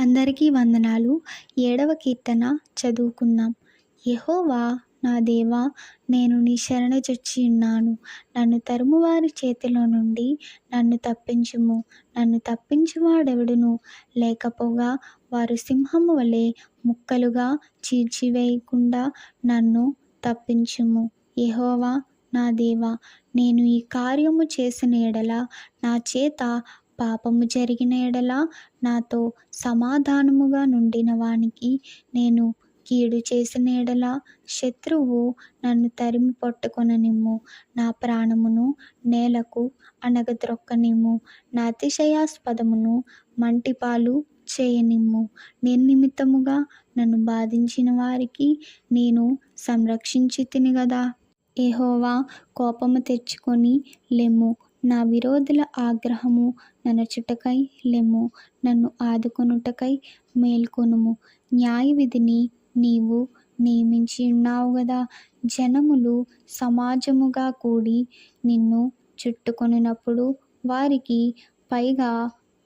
అందరికీ వందనాలు. 7వ కీర్తన చదువుకుందాం. యెహోవా నా దేవా, నేను నీ శరణుజొచ్చియున్నాను. నన్ను తరుమువారి చేతిలో నుండి నన్ను తప్పించుము. నన్ను తప్పించువాడెవడును లేకపోగా వారు సింహము వలె ముక్కలుగా చీల్చివేయకుండా నన్ను తప్పించుము. యెహోవా నా దేవా, నేను ఈ కార్యము చేసిన ఎడల, నా చేత పాపము జరిగిన ఎడల, నాతో సమాధానముగా నుండిన వానికి నేను కీడు చేసిన ఎడల, శత్రువు నన్ను తరిమి పట్టుకొననిమ్ము. నా ప్రాణమును నేలకు అణగద్రొక్కనిమ్ము. నా అతిశయాస్పదమును మంటిపాలు చేయనిమ్ము. నిర్నిమిత్తముగా నన్ను బాధించిన వారికి నేను సంరక్షించితిని గదా. యెహోవా, కోపము తెచ్చుకొని లెమ్ము. నా విరోధుల ఆగ్రహము ననచుటకై లెమ్ము. నన్ను ఆదుకొనుటకై మేల్కొనుము. న్యాయవిధిని నీవు నియమించియున్నావు గదా. జనములు సమాజముగా కూడి నిన్ను చుట్టుకొనినప్పుడు వారికి పైగా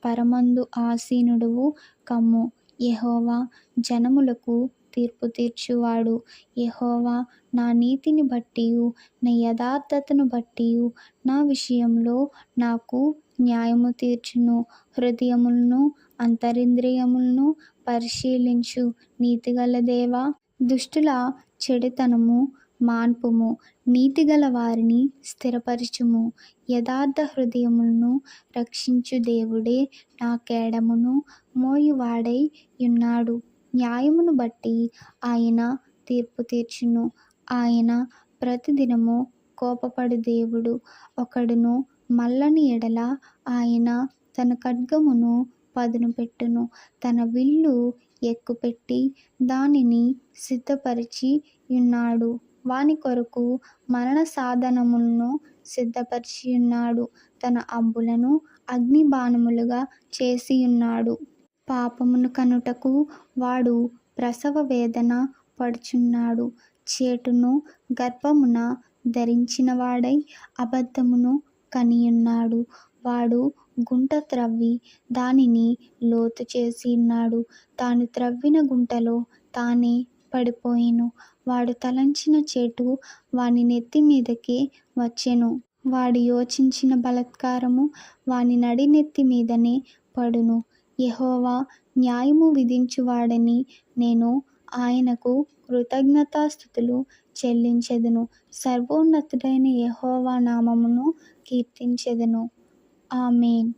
పరమందు ఆసీనుడవు కమ్ము. యెహోవా జనములకు తీర్పు తీర్చువాడు. యెహోవా నా నీతిని బట్టియు నా యథార్థతను బట్టియు నా విషయంలో నాకు న్యాయము తీర్చును. హృదయములను అంతరింద్రియములను పరిశీలించు నీతిగల దేవా. దుష్టుల చెడుతనము మాన్పుము. నీతిగల వారిని స్థిరపరచుము. యథార్థ హృదయములను రక్షించు దేవుడే నా కేడమును మోయువాడై యున్నాడు. న్యాయమును బట్టి ఆయన తీర్పు తీర్చును. ఆయన ప్రతిదినము కోపపడు దేవుడు. ఒకడును మల్లని ఎడల ఆయన తన ఖడ్గమును పదును పెట్టును. తన విల్లు ఎక్కుపెట్టి దానిని సిద్ధపరచి యున్నాడు. వాని కొరకు మరణ సాధనములను సిద్ధపరచియున్నాడు. తన అంబులను అగ్ని బాణములుగా చేసియున్నాడు. పాపమును కనుటకు వాడు ప్రసవ వేదన పడుచున్నాడు. చేటును గర్భమున ధరించినవాడై అబద్ధమును కనియున్నాడు. వాడు గుంట త్రవ్వి దానిని లోతు చేసియున్నాడు. తాను త్రవ్విన గుంటలో తానే పడిపోయెను. వాడు తలంచిన చేటు వాని నెత్తి మీదకే వచ్చెను. వాడు యోచించిన బలాత్కారము వాని నడినెత్తి మీదనే పడును. యెహోవా న్యాయము విధించువాడని నేను ఆయనకు కృతజ్ఞతాస్తుతులు చెల్లించెదను. సర్వోన్నతుడైన యెహోవా నామమును కీర్తించెదను. ఆమేన్.